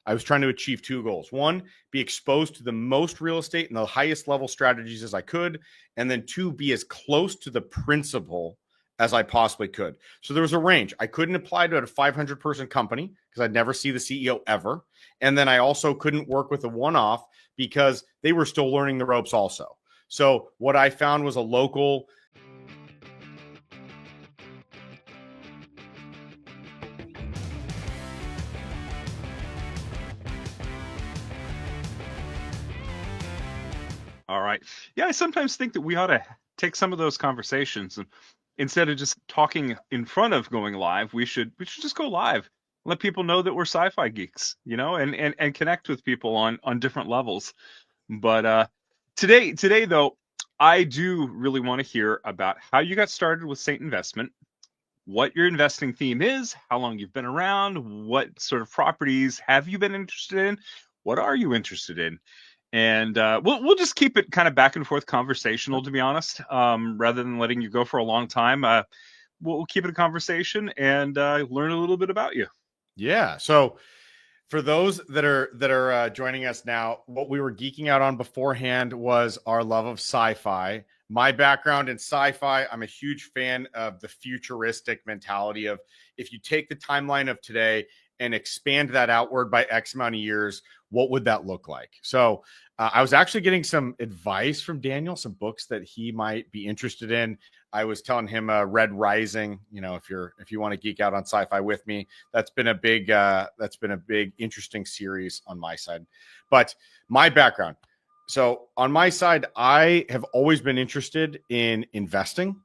I was trying to achieve two goals. One, be exposed to the most real estate and the highest level strategies as I could. And then two, be as close to the principal as I possibly could. So there was a range. I couldn't apply to a 500 person company because I'd never see the CEO ever. And then I also couldn't work with a one-off because they were still learning the ropes also. So what I found was a local. All right. Yeah, I sometimes think that we ought to take some of those conversations and instead of just talking in front of going live, we should just go live. Let people know that we're sci-fi geeks, and connect with people on different levels. But today though, I do really want to hear about how you got started with Saint Investment, what your investing theme is, how long you've been around, what sort of properties have you been interested in, what are you interested in? And we'll just keep it kind of back and forth conversational, to be honest, rather than letting you go for a long time. We'll keep it a conversation and learn a little bit about you. Yeah. So for those that are joining us now, what we were geeking out on beforehand was our love of sci-fi. My background in sci-fi, I'm a huge fan of the futuristic mentality of if you take the timeline of today and expand that outward by X amount of years, what would that look like? So I was actually getting some advice from Daniel, some books that he might be interested in. I was telling him Red Rising, if you want to geek out on sci-fi with me, that's been a big interesting series on my side. But my background. So on my side, I have always been interested in investing.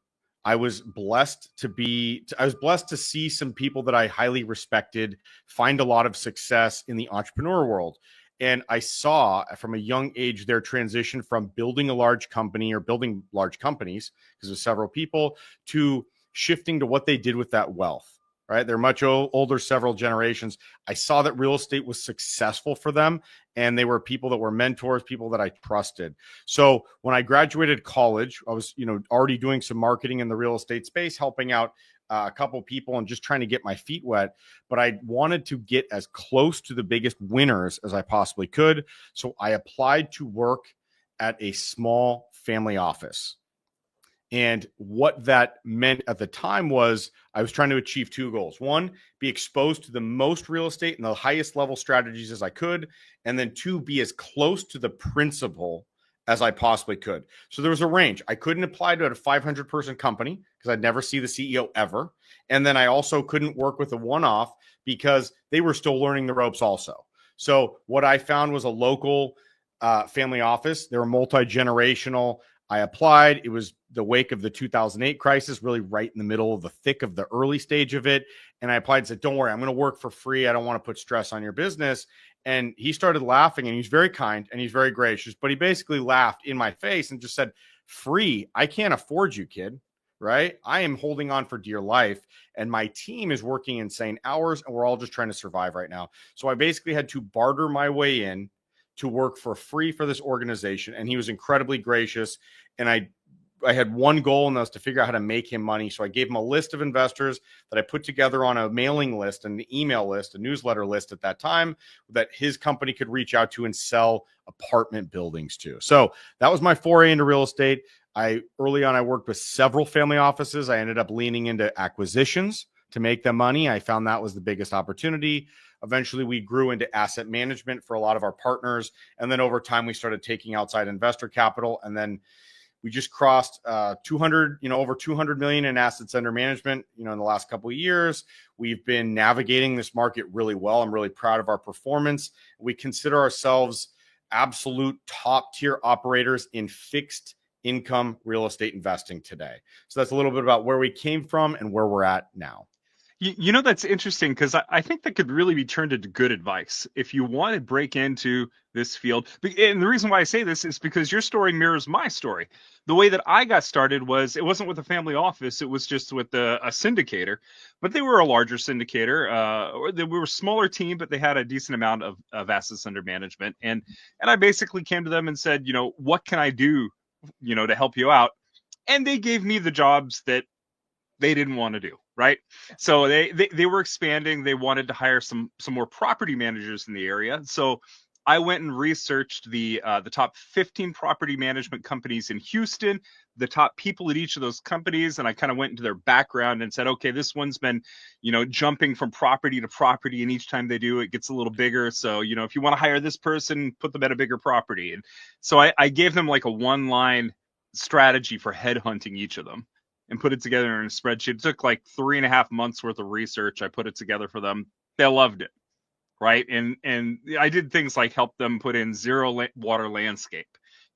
I was blessed to see some people that I highly respected find a lot of success in the entrepreneur world. And I saw from a young age their transition from building a large company or building large companies, because there's several people, to shifting to what they did with that wealth, right? They're much older, several generations. I saw that real estate was successful for them. And they were people that were mentors, people that I trusted. So when I graduated college, I was, already doing some marketing in the real estate space, helping out a couple people and just trying to get my feet wet. But I wanted to get as close to the biggest winners as I possibly could. So I applied to work at a small family office. And what that meant at the time was I was trying to achieve two goals. One, be exposed to the most real estate and the highest level strategies as I could. And then two, be as close to the principal as I possibly could. So there was a range. I couldn't apply to a 500 person company because I'd never see the CEO ever. And then I also couldn't work with a one-off because they were still learning the ropes also. So what I found was a local family office. They were multi-generational. I applied. It was the wake of the 2008 crisis, really right in the middle of the thick of the early stage of it. And I applied and said, don't worry, I'm going to work for free. I don't want to put stress on your business. And he started laughing, and he's very kind and he's very gracious, but he basically laughed in my face and just said, free? I can't afford you, kid. Right? I am holding on for dear life, and my team is working insane hours, and we're all just trying to survive right now. So I basically had to barter my way in to work for free for this organization. And he was incredibly gracious. And I had one goal, and that was to figure out how to make him money. So I gave him a list of investors that I put together on a mailing list, an email list, a newsletter list at that time that his company could reach out to and sell apartment buildings to. So that was my foray into real estate. Early on, I worked with several family offices. I ended up leaning into acquisitions to make them money. I found that was the biggest opportunity. Eventually, we grew into asset management for a lot of our partners. And then over time, we started taking outside investor capital. And then we just crossed over 200 million in assets under management, in the last couple of years. We've been navigating this market really well. I'm really proud of our performance. We consider ourselves absolute top tier operators in fixed income real estate investing today. So that's a little bit about where we came from and where we're at now. That's interesting because I think that could really be turned into good advice if you want to break into this field. And the reason why I say this is because your story mirrors my story. The way that I got started it wasn't with a family office. It was just with a syndicator, but they were a larger syndicator. Or they were a smaller team, but they had a decent amount of assets under management. And I basically came to them and said, what can I do, to help you out? And they gave me the jobs that they didn't want to do. right? So they were expanding. They wanted to hire some more property managers in the area. So I went and researched the top 15 property management companies in Houston, the top people at each of those companies, and I kind of went into their background and said, okay, this one's been, jumping from property to property, and each time they do, it gets a little bigger. So, if you want to hire this person, put them at a bigger property. And so I gave them like a one-line strategy for headhunting each of them and put it together in a spreadsheet. It took like 3.5 months worth of research. I put it together for them. They loved it. Right. And I did things like help them put in zero water landscape.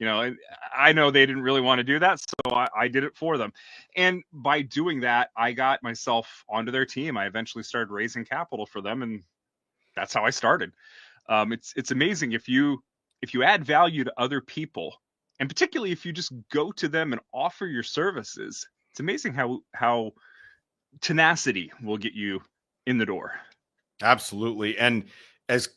I know they didn't really want to do that, so I did it for them. And by doing that, I got myself onto their team. I eventually started raising capital for them, and that's how I started. It's amazing if you add value to other people, and particularly if you just go to them and offer your services. It's amazing how tenacity will get you in the door. Absolutely. And as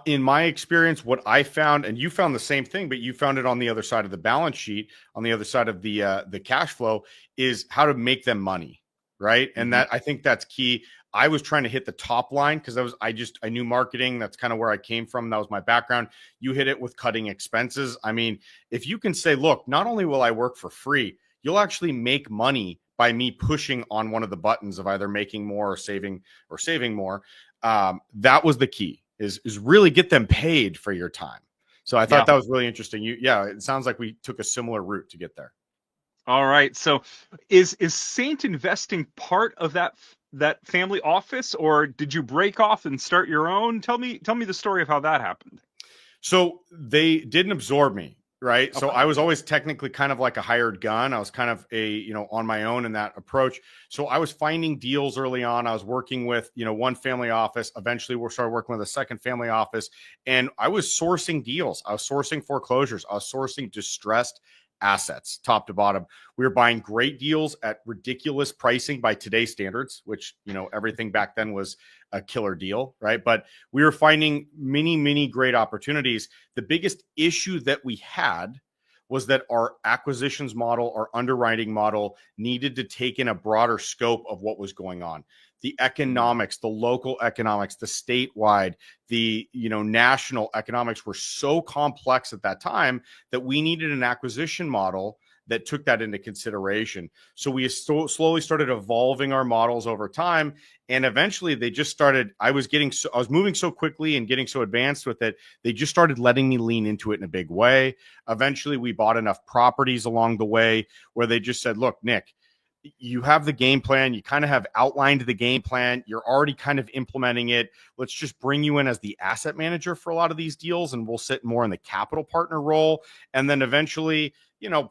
in my experience, what I found, and you found the same thing, but you found it on the other side of the balance sheet, on the other side of the cash flow, is how to make them money, right? And that, I think that's key. I was trying to hit the top line because I knew marketing. That's kind of where I came from. That was my background. You hit it with cutting expenses. I mean, if you can say, look, not only will I work for free, you'll actually make money by me pushing on one of the buttons of either making more or saving more. That was the key, is really get them paid for your time. So I thought that was really interesting. It sounds like we took a similar route to get there. All right. So is Saint Investing part of that family office, or did you break off and start your own? Tell me the story of how that happened. So they didn't absorb me. Right. Okay. So I was always technically kind of like a hired gun. I was kind of on my own in that approach. So I was finding deals early on. I was working with, one family office. Eventually we started working with a second family office, and I was sourcing deals. I was sourcing foreclosures. I was sourcing distressed assets, top to bottom. We were buying great deals at ridiculous pricing by today's standards, which, everything back then was a killer deal, right? But we were finding many, many great opportunities. The biggest issue that we had was that our acquisitions model, our underwriting model, needed to take in a broader scope of what was going on. The economics, the local economics, the statewide, the national economics were so complex at that time that we needed an acquisition model that took that into consideration. So we slowly started evolving our models over time. And eventually they just started, I was moving so quickly and getting so advanced with it. They just started letting me lean into it in a big way. Eventually we bought enough properties along the way where they just said, look, Nick, you have the game plan. You kind of have outlined the game plan. You're already kind of implementing it. Let's just bring you in as the asset manager for a lot of these deals, and we'll sit more in the capital partner role. And then eventually,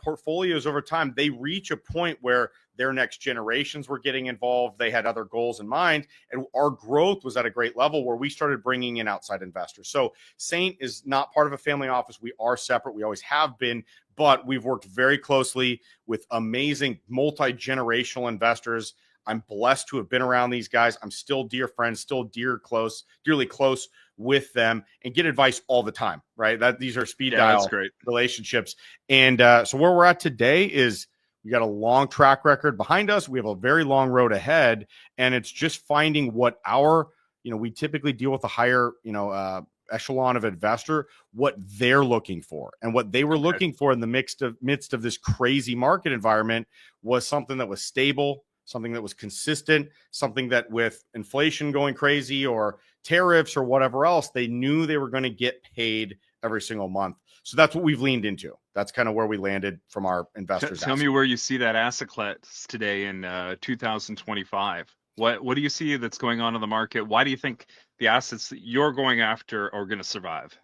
portfolios over time, they reach a point where their next generations were getting involved. They had other goals in mind, and our growth was at a great level where we started bringing in outside investors. So Saint is not part of a family office. We are separate. We always have been, but we've worked very closely with amazing multi-generational investors. I'm blessed to have been around these guys. I'm still dear friends, still dearly close with them, and get advice all the time, right? These are speed dial relationships. And so where we're at today is we got a long track record behind us. We have a very long road ahead, and it's just finding what we typically deal with a higher, echelon of investor, what they're looking for. And what they were looking for in the midst of this crazy market environment was something that was stable, something that was consistent, something that with inflation going crazy or tariffs or whatever else, they knew they were going to get paid every single month. So that's what we've leaned into. That's kind of where we landed from our investors. Tell me where you see that asset class today in 2025. What do you see that's going on in the market? Why do you think the assets that you're going after are going to survive?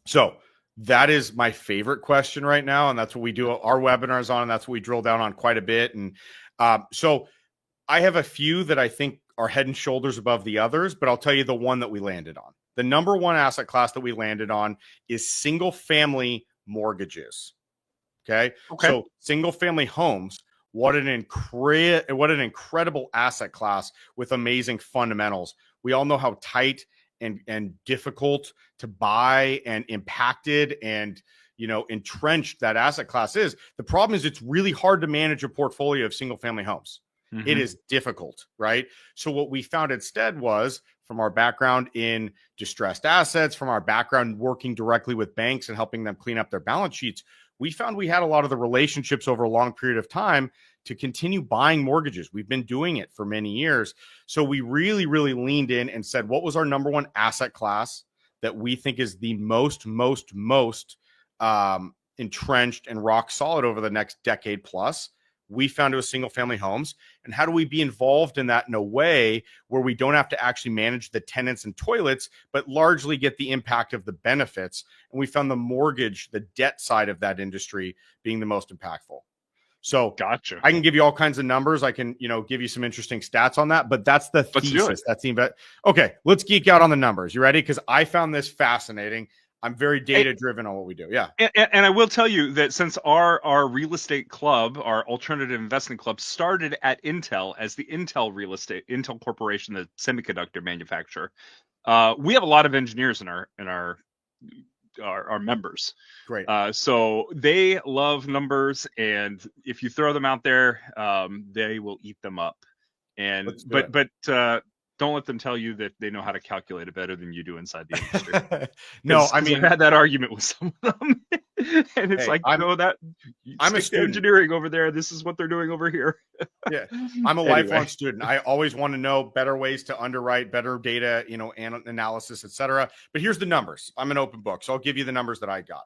So that is my favorite question right now. And that's what we do our webinars on. And that's what we drill down on quite a bit. And so I have a few that I think are head and shoulders above the others, but I'll tell you the one that we landed on. The number one asset class that we landed on is single family mortgages. Okay. So single family homes, what an incredible asset class with amazing fundamentals. We all know how tight and difficult to buy and impacted and entrenched that asset class is. The problem is it's really hard to manage a portfolio of single family homes. It Mm-hmm. is difficult, right? So what we found instead was, from our background in distressed assets, from our background working directly with banks and helping them clean up their balance sheets, we found we had a lot of the relationships over a long period of time to continue buying mortgages. We've been doing it for many years. So we really, really leaned in and said, what was our number one asset class that we think is the most entrenched and rock solid over the next decade plus? We found it was single family homes. And how do we be involved in that in a way where we don't have to actually manage the tenants and toilets, but largely get the impact of the benefits? And we found the mortgage, the debt side of that industry being the most impactful. So Gotcha. I can give you all kinds of numbers. I can, give you some interesting stats on that, but that's the Let's do it. thesis. That's the okay. Let's geek out on the numbers. You ready? Because I found this fascinating. I'm very data driven on what we do. Yeah. And I will tell you that since our real estate club, our alternative investment club, started at Intel as the Intel Corporation, the semiconductor manufacturer, we have a lot of engineers in our members. Great. So they love numbers, and if you throw them out there, they will eat them up. And but don't let them tell you that they know how to calculate it better than you do inside the industry. No, I mean, I had that argument with some of them, and it's I'm a student. Engineering over there. This is what they're doing over here. Yeah, I'm a lifelong student. I always want to know better ways to underwrite, better data, analysis, etc. But here's the numbers. I'm an open book, so I'll give you the numbers that I got.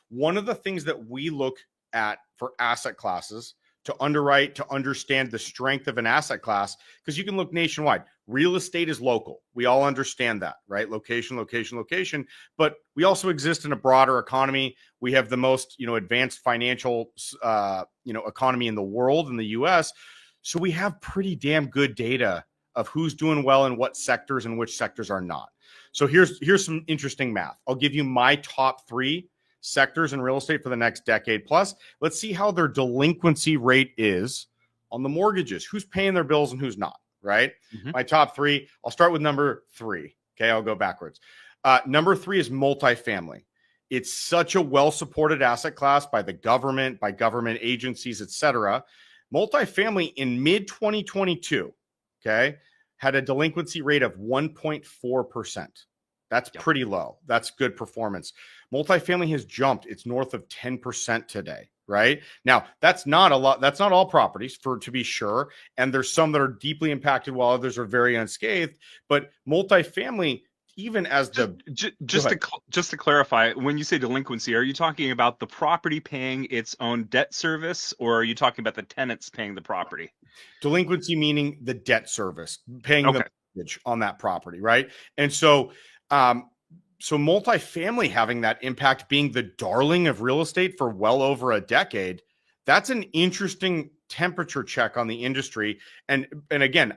One of the things that we look at for asset classes to underwrite, to understand the strength of an asset class, because you can look nationwide. Real estate is local. We all understand that, right? Location, location, location. But we also exist in a broader economy. We have the most, advanced financial, economy in the world, in the U.S. So we have pretty damn good data of who's doing well in what sectors and which sectors are not. So here's some interesting math. I'll give you my top 3 sectors in real estate for the next decade plus. Let's see how their delinquency rate is on the mortgages. Who's paying their bills and who's not, right? Mm-hmm. My top 3. I'll start with number 3. Okay, I'll go backwards. Number 3 is multifamily. It's such a well-supported asset class by the government, by government agencies, etc. Multifamily in mid-2022, okay, had a delinquency rate of 1.4%. That's pretty low. That's good performance. Multifamily has jumped. It's north of 10% today, right? Now, that's not a lot. That's not all properties, to be sure. And there's some that are deeply impacted while others are very unscathed. But multifamily, even as just to clarify, when you say delinquency, are you talking about the property paying its own debt service, or are you talking about the tenants paying the property? Delinquency meaning the debt service, paying the mortgage on that property, right? And so multifamily having that impact, being the darling of real estate for well over a decade, that's an interesting temperature check on the industry. And again,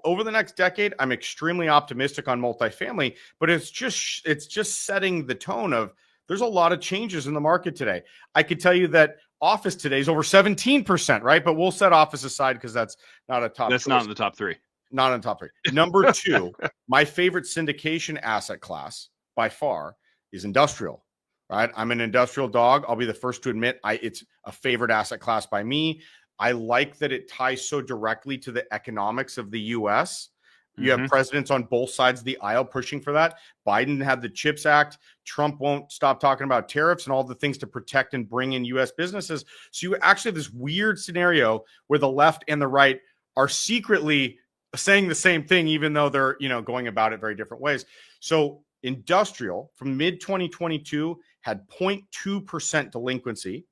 over the next decade, I'm extremely optimistic on multifamily, but it's just setting the tone of there's a lot of changes in the market today. I could tell you that office today is over 17%, right? But we'll set office aside because that's not a top. That's not in the top 3. Not in the top 3. Number 2, my favorite syndication asset class by far is industrial, right? I'm an industrial dog. I'll be the first to admit it's a favorite asset class by me. I like that it ties so directly to the economics of the U.S. You have presidents on both sides of the aisle pushing for that. Biden had the CHIPS Act. Trump won't stop talking about tariffs and all the things to protect and bring in U.S. businesses. So you actually have this weird scenario where the left and the right are secretly saying the same thing, even though they're, going about it very different ways. So industrial from mid 2022 had 0.2% delinquency,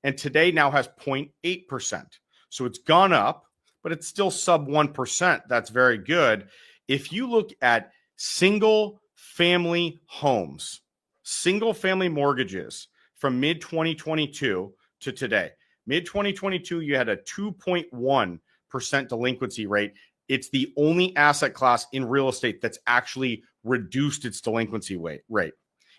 and today now has 0.8%. So it's gone up, but it's still sub 1%. That's very good. If you look at single family homes, single family mortgages from mid 2022 to today, mid 2022, you had a 2.1% delinquency rate. It's the only asset class in real estate that's actually reduced its delinquency rate.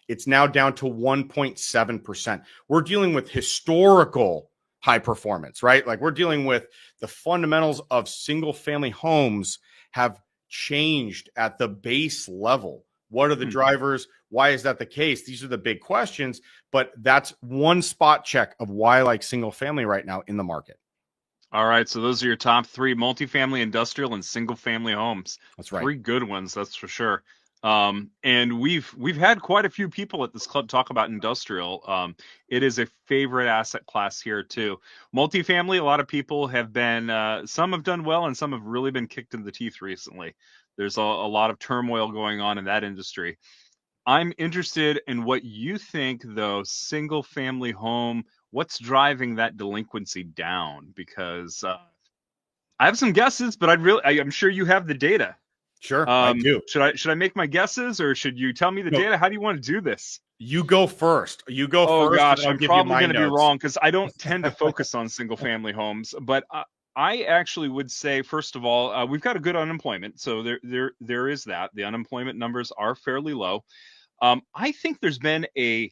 It's now down to 1.7%. We're dealing with historical high performance, right? Like we're dealing with the fundamentals of single family homes have changed at the base level. What are the drivers? Why is that the case? These are the big questions, but that's one spot check of why I like single family right now in the market. All right, so those are your top three: multifamily, industrial, and single-family homes. That's right. Three good ones, that's for sure. And we've had quite a few people at this club talk about industrial. It is a favorite asset class here too. Multifamily, a lot of people have been, some have done well, and some have really been kicked in the teeth recently. There's a lot of turmoil going on in that industry. I'm interested in what you think, though, single family home, what's driving that delinquency down? Because I have some guesses, but I'm sure you have the data. Sure, I do. Should I make my guesses, or should you tell me the No, data? How do you want to do this? you go first. You go Oh first, and gosh, I'll I'm give you probably my going to be notes. wrong because I don't tend to focus on single family homes, but I actually would say, first of all, we've got a good unemployment, so there is that. The unemployment numbers are fairly low. I think there's been a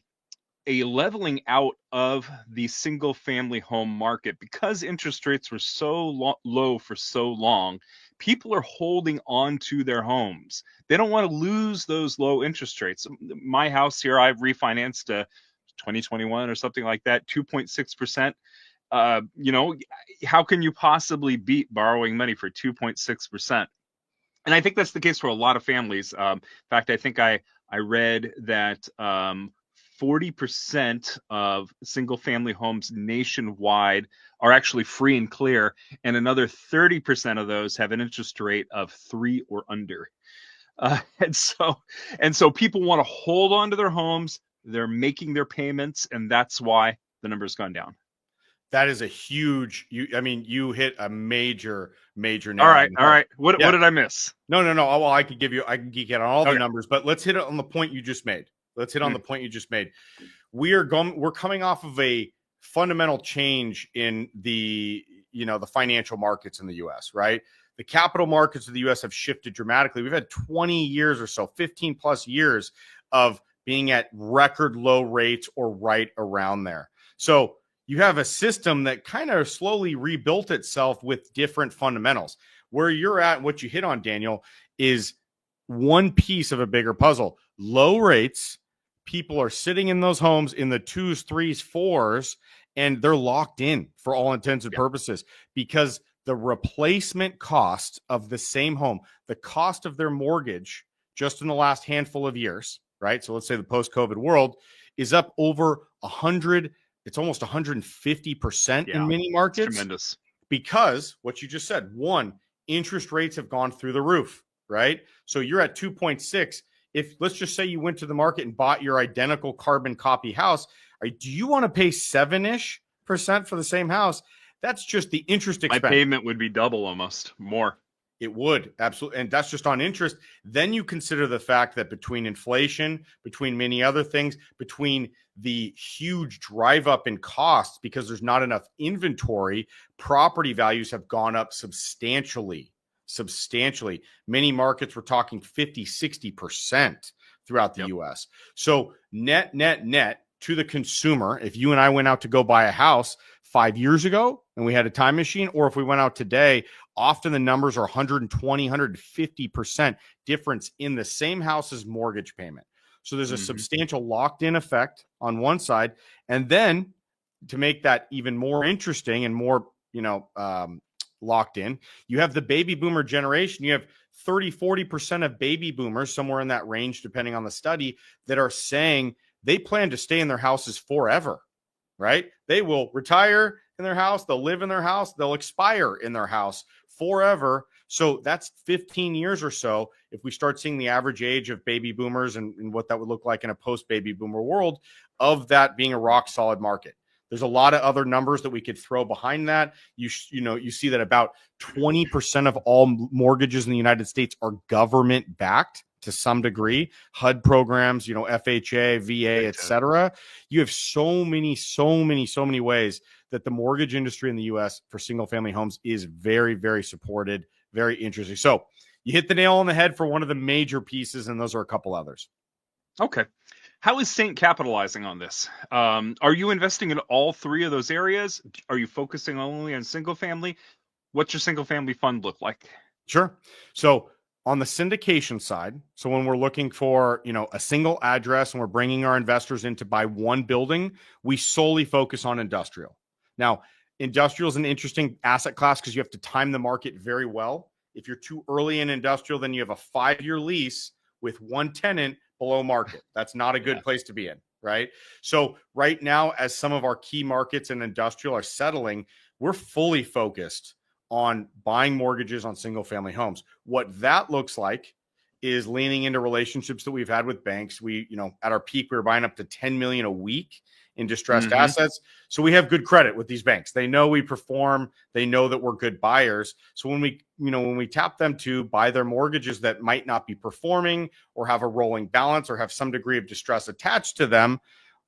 leveling out of the single family home market because interest rates were so low for so long. People are holding on to their homes. They don't want to lose those low interest rates. My house here, I've refinanced 2021 or something like that, 2.6%. You know, how can you possibly beat borrowing money for 2.6%? And I think that's the case for a lot of families. In fact, I think I read that 40% of single family homes nationwide are actually free and clear, and another 30% of those have an interest rate of 3 or under. And so people want to hold on to their homes. They're making their payments, and that's why the number's gone down. That is a huge. You hit a major nail. All right, on the all head. right. What Yeah. did I miss? No. Well, I can geek out on all the Okay. numbers, but let's hit it on the point you just made. We're coming off of a fundamental change in the financial markets in the US, right? The capital markets of the US have shifted dramatically. We've had 20 years or so, 15 plus years of being at record low rates or right around there. So you have a system that kind of slowly rebuilt itself with different fundamentals. Where you're at, what you hit on, Daniel, is one piece of a bigger puzzle. Low rates, people are sitting in those homes in the 2s, 3s, 4s, and they're locked in for all intents and purposes because the replacement cost of the same home, the cost of their mortgage just in the last handful of years, right? So let's say the post-COVID world is up over 100, it's almost 150% in many markets. Tremendous. Because what you just said, one, interest rates have gone through the roof, right? So you're at 2.6. If let's just say you went to the market and bought your identical carbon copy house, do you want to pay 7-ish% for the same house? That's just the interest expense. My payment would be double, almost more. It would, absolutely. And that's just on interest. Then you consider the fact that between inflation, between many other things, between the huge drive up in costs because there's not enough inventory, property values have gone up substantially. Many markets were talking 50, 60% throughout the US. So net to the consumer, if you and I went out to go buy a house 5 years ago and we had a time machine, or if we went out today, often the numbers are 120, 150% difference in the same house's mortgage payment. So there's a substantial locked in effect on one side. And then to make that even more interesting and more, locked in, you have the baby boomer generation. You have 30, 40% of baby boomers, somewhere in that range, depending on the study, that are saying they plan to stay in their houses forever, right? They will retire in their house. They'll live in their house. They'll expire in their house forever. So that's 15 years or so. If we start seeing the average age of baby boomers and what that would look like in a post-baby boomer world, of that being a rock solid market. There's a lot of other numbers that we could throw behind that. You see that about 20% of all mortgages in the United States are government backed to some degree. HUD programs, FHA, VA, et cetera. You have so many ways that the mortgage industry in the US for single family homes is very, very supported, very interesting. So you hit the nail on the head for one of the major pieces, and those are a couple others. Okay. How is Saint capitalizing on this? Are you investing in all three of those areas? Are you focusing only on single family? What's your single family fund look like? Sure. So on the syndication side, so when we're looking for, a single address and we're bringing our investors in to buy one building, we solely focus on industrial. Now, Industrial is an interesting asset class because you have to time the market very well. If you're too early in industrial, then you have a 5-year lease with one tenant below market. That's not a good place to be in, right? So right now, as some of our key markets in industrial are settling, we're fully focused on buying mortgages on single family homes. What that looks like is leaning into relationships that we've had with banks. We, at our peak, we were buying up to 10 million a week in distressed assets. So we have good credit with these banks. They know we perform. They know that we're good buyers. So when we tap them to buy their mortgages that might not be performing or have a rolling balance or have some degree of distress attached to them,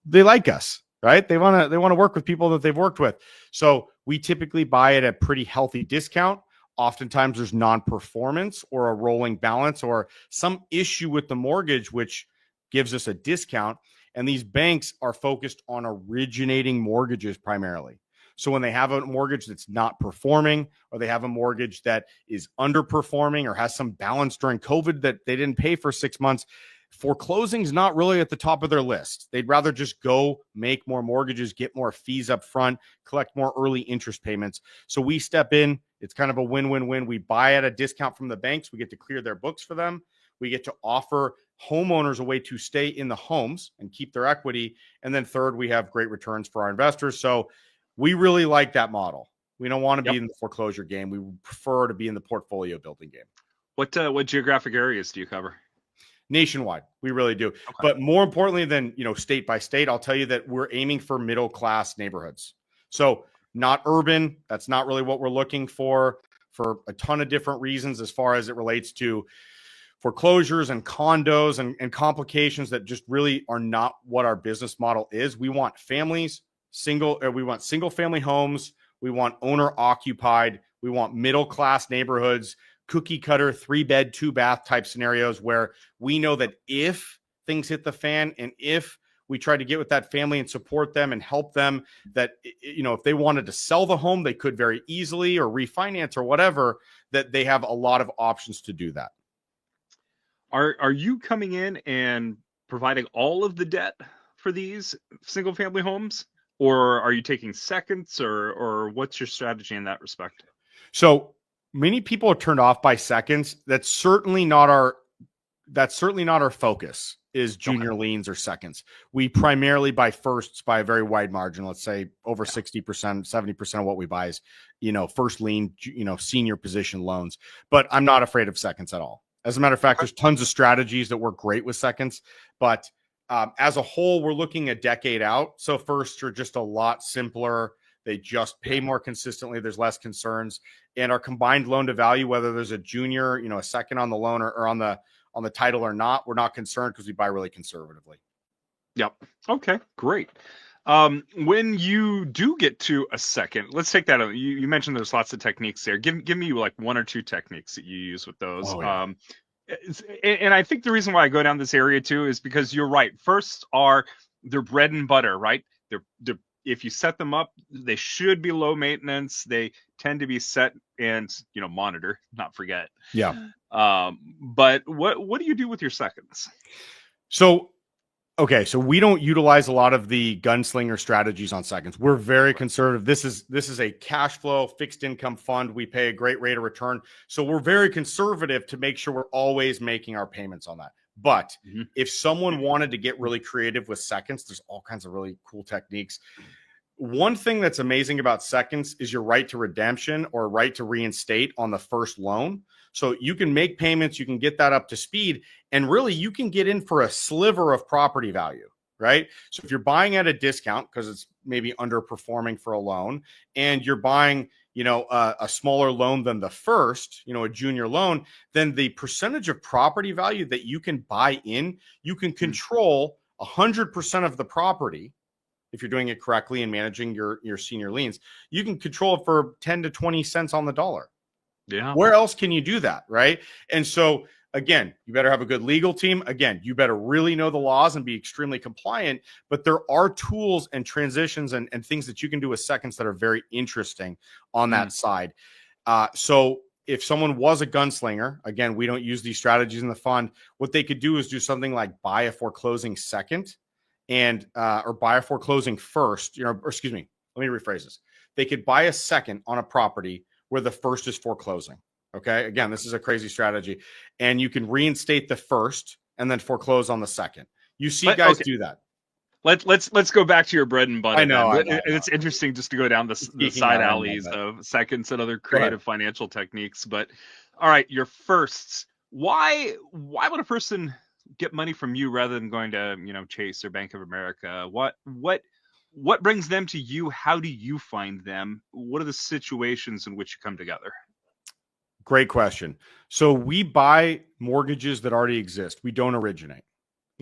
they like us, right? They want to work with people that they've worked with. So we typically buy at a pretty healthy discount. Oftentimes there's non-performance or a rolling balance or some issue with the mortgage, which gives us a discount. And these banks are focused on originating mortgages primarily. So when they have a mortgage that's not performing, or they have a mortgage that is underperforming or has some balance during COVID that they didn't pay for 6 months, foreclosing is not really at the top of their list. They'd rather just go make more mortgages, get more fees up front, collect more early interest payments. So we step in. It's kind of a win-win-win. We buy at a discount from the banks. We get to clear their books for them. We get to offer homeowners a way to stay in the homes and keep their equity. And then third, we have great returns for our investors. So we really like that model. We don't want to be in the foreclosure game. We prefer to be in the portfolio building game. What geographic areas do you cover? Nationwide, we really do. Okay. But more importantly than state by state, I'll tell you that we're aiming for middle class neighborhoods. So not urban. That's not really what we're looking for a ton of different reasons as far as it relates to foreclosures and condos and complications that just really are not what our business model is. We want families, we want single family homes. We want owner occupied. We want middle class neighborhoods, cookie cutter, 3-bed, 2-bath type scenarios where we know that if things hit the fan and if we try to get with that family and support them and help them, that, if they wanted to sell the home, they could very easily, or refinance or whatever, that they have a lot of options to do that. Are you coming in and providing all of the debt for these single family homes, or are you taking seconds, or what's your strategy in that respect? So many people are turned off by seconds. That's certainly not our focus, is junior liens or seconds. We primarily buy firsts by a very wide margin. Let's say over 60%, 70% of what we buy is, first lien, senior position loans. But I'm not afraid of seconds at all. As a matter of fact, there's tons of strategies that work great with seconds. But as a whole, we're looking a decade out. So firsts are just a lot simpler. They just pay more consistently. There's less concerns. And our combined loan to value, whether there's a junior, a second on the loan or on the title or not, we're not concerned because we buy really conservatively. Yep. Okay, great. When you do get to a second, let's take that. You mentioned there's lots of techniques there. Give me like one or two techniques that you use with those. Oh, yeah. And I think the reason why I go down this area too is because you're right. First are their bread and butter, right? They're if you set them up, they should be low maintenance. They tend to be set and monitor, not forget. Yeah. But what do you do with your seconds? So we don't utilize a lot of the gunslinger strategies on seconds. We're very conservative. This is a cash flow fixed income fund. We pay a great rate of return. So we're very conservative to make sure we're always making our payments on that. But if someone wanted to get really creative with seconds, there's all kinds of really cool techniques. One thing that's amazing about seconds is your right to redemption or right to reinstate on the first loan. So you can make payments, you can get that up to speed, and really you can get in for a sliver of property value, right? So if you're buying at a discount because it's maybe underperforming for a loan, and you're buying, a smaller loan than the first, a junior loan, then the percentage of property value that you can buy in, you can control 100% of the property. If you're doing it correctly and managing your senior liens, you can control it for 10 to 20 cents on the dollar. Yeah. Where else can you do that, right? And so, again, you better have a good legal team. Again, you better really know the laws and be extremely compliant. But there are tools and transitions and things that you can do with seconds that are very interesting on that side. So if someone was a gunslinger, again, we don't use these strategies in the fund. What they could do is do something like buy a foreclosing second and or buy a foreclosing first, or excuse me, let me rephrase this. they could buy a second on a property where the first is foreclosing. Okay. Again, this is a crazy strategy. And you can reinstate the first and then foreclose on the second. You see guys do that. Let's go back to your bread and butter. I know. It's interesting just to go down the side alleys of seconds and other creative financial techniques. But all right, your firsts. Why would a person get money from you rather than going to, Chase or Bank of America? What brings them to you? How do you find them? What are the situations in which you come together? Great question. So we buy mortgages that already exist. We don't originate.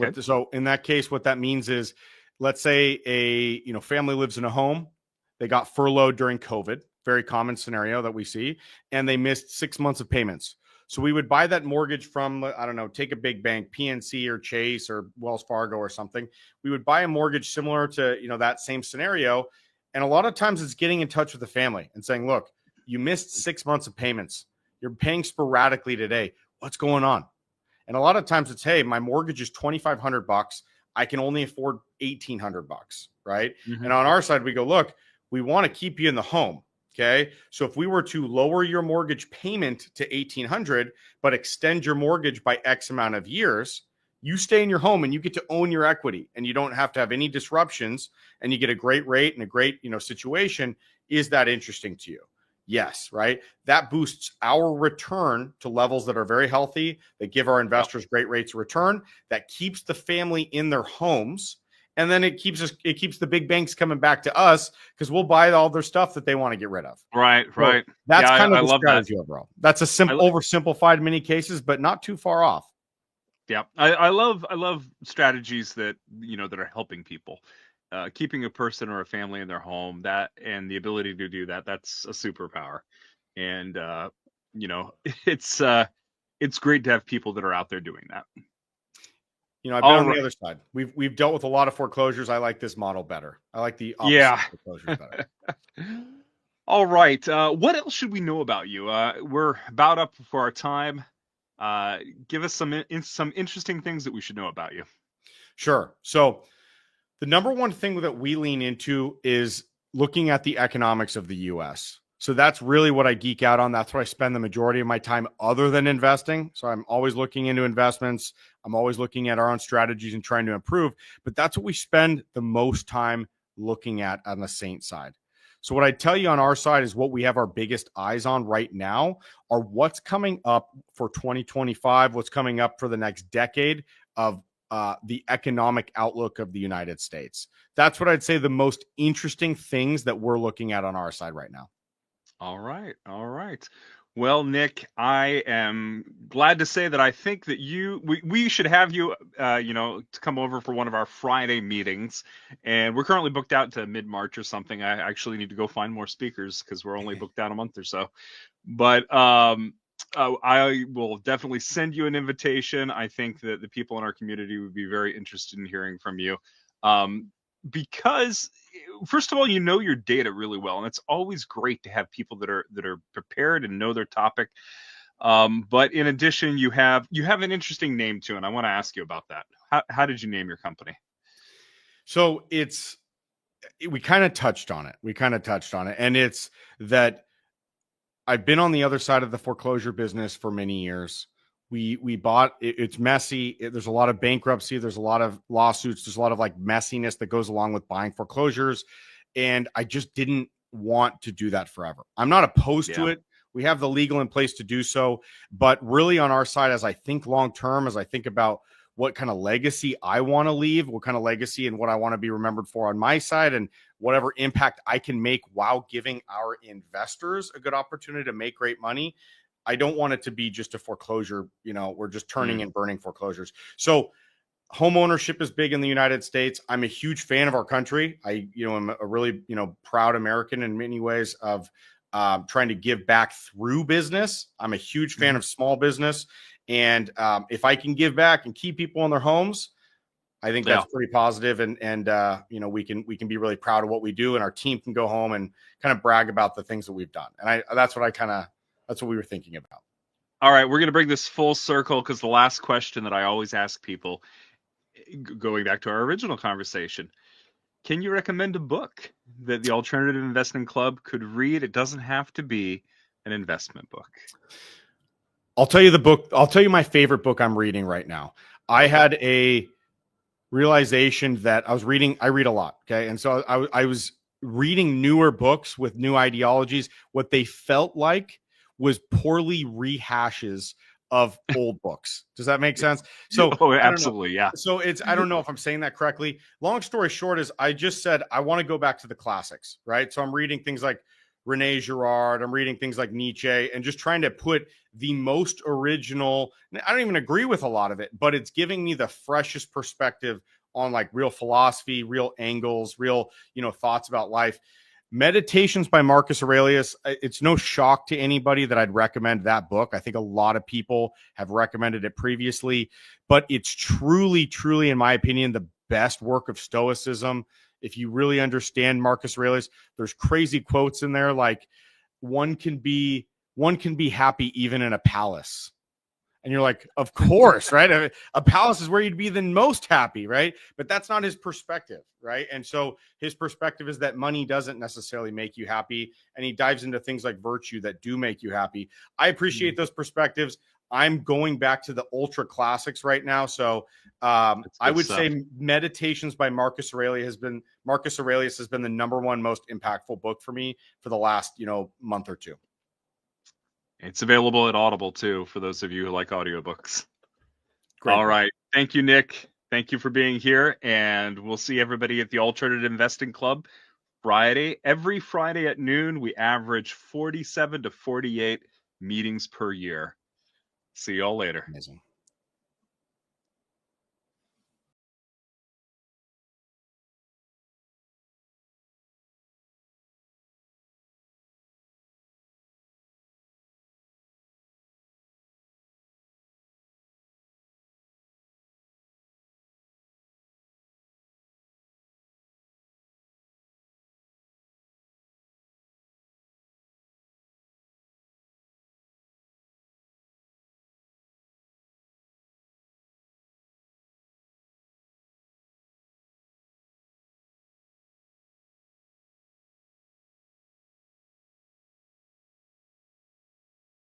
Okay. So in that case, what that means is, let's say a family lives in a home. They got furloughed during COVID, very common scenario that we see, and they missed 6 months of payments. So we would buy that mortgage from, I don't know, take a big bank, PNC or Chase or Wells Fargo or something. We would buy a mortgage similar to, that same scenario. And a lot of times it's getting in touch with the family and saying, look, you missed 6 months of payments. You're paying sporadically today. What's going on? And a lot of times it's, hey, my mortgage is $2,500. I can only afford $1,800, right? Mm-hmm. And on our side, we go, look, we want to keep you in the home. Okay. So if we were to lower your mortgage payment to $1,800, but extend your mortgage by X amount of years, you stay in your home and you get to own your equity and you don't have to have any disruptions and you get a great rate and a great, situation. Is that interesting to you? Yes, right. That boosts our return to levels that are very healthy, that give our investors great rates of return, that keeps the family in their homes. And then it keeps the big banks coming back to us because we'll buy all their stuff that they want to get rid of. Right. So that's kind of the strategy overall. That's a oversimplified many cases, but not too far off. Yeah. I love strategies that, that are helping people. Keeping a person or a family in their home, that and the ability to do that, that's a superpower. And it's great to have people that are out there doing that. I've been on the other side. We've dealt with a lot of foreclosures. I like this model better. I like the opposite of foreclosures better. All right. What else should we know about you? We're about up for our time. Give us some interesting things that we should know about you. Sure. So the number one thing that we lean into is looking at the economics of the U.S. So that's really what I geek out on. That's what I spend the majority of my time other than investing. So I'm always looking into investments. I'm always looking at our own strategies and trying to improve. But that's what we spend the most time looking at on the Saint side. So what I tell you on our side is what we have our biggest eyes on right now are what's coming up for 2025, what's coming up for the next decade of the economic outlook of the United States. That's what I'd say the most interesting things that we're looking at on our side right now. All right. Well, Nic, I am glad to say that I think that we should have you, to come over for one of our Friday meetings. And we're currently booked out to mid-March or something. I actually need to go find more speakers because we're only booked out a month or so. But I will definitely send you an invitation. I think that the people in our community would be very interested in hearing from you. Because first of all, your data really well, and it's always great to have people that are prepared and know their topic. But in addition, you have an interesting name too, and I want to ask you about that. How did you name your company? So we kind of touched on it. And it's that I've been on the other side of the foreclosure business for many years. We bought it's messy. There's a lot of bankruptcy. There's a lot of lawsuits. There's a lot of messiness that goes along with buying foreclosures. And I just didn't want to do that forever. I'm not opposed to it. We have the legal in place to do so. But really on our side, as I think long-term, as I think about what kind of legacy I want to leave, what kind of legacy and what I want to be remembered for on my side, and whatever impact I can make while giving our investors a good opportunity to make great money. I don't want it to be just a foreclosure. We're just turning and burning foreclosures. So home ownership is big in the United States. I'm a huge fan of our country. I am a really, proud American in many ways of trying to give back through business. I'm a huge fan of small business. And if I can give back and keep people in their homes, I think that's pretty positive. And we can be really proud of what we do, and our team can go home and kind of brag about the things that we've done. And that's what we were thinking about. All right. We're going to bring this full circle because the last question that I always ask people, going back to our original conversation, Can you recommend a book that the Alternative Investing Club could read? It doesn't have to be an investment book. I'll tell you the book. I'll tell you my favorite book I'm reading right now. I had a realization that I read a lot. Okay. And so I was reading newer books with new ideologies. What they felt like was poorly rehashes of old books. Does that make sense? So Oh, I don't know. absolutely. Yeah. So I don't know if I'm saying that correctly. Long story short is I just said, I want to go back to the classics, right? So I'm reading things like Rene Girard. I'm reading things like Nietzsche and just trying to put the most original. I don't even agree with a lot of it, but it's giving me the freshest perspective on like real philosophy, real angles, real, thoughts about life. Meditations by Marcus Aurelius. It's no shock to anybody that I'd recommend that book. I think a lot of people have recommended it previously, but it's truly, truly, in my opinion, the best work of Stoicism. If you really understand Marcus Aurelius, there's crazy quotes in there like one can be happy even in a palace. And you're like, of course, right? A palace is where you'd be the most happy, right? But that's not his perspective, right? And so his perspective is that money doesn't necessarily make you happy. And he dives into things like virtue that do make you happy. I appreciate those perspectives. I'm going back to the ultra classics right now. So I would say Meditations by Marcus Aurelius has been the number one most impactful book for me for the last, month or two. It's available at Audible too, for those of you who like audiobooks. Great. All right. Thank you, Nic. Thank you for being here. And we'll see everybody at the Alternative Investing Club Friday. Every Friday at noon, we average 47 to 48 meetings per year. See y'all later. Amazing.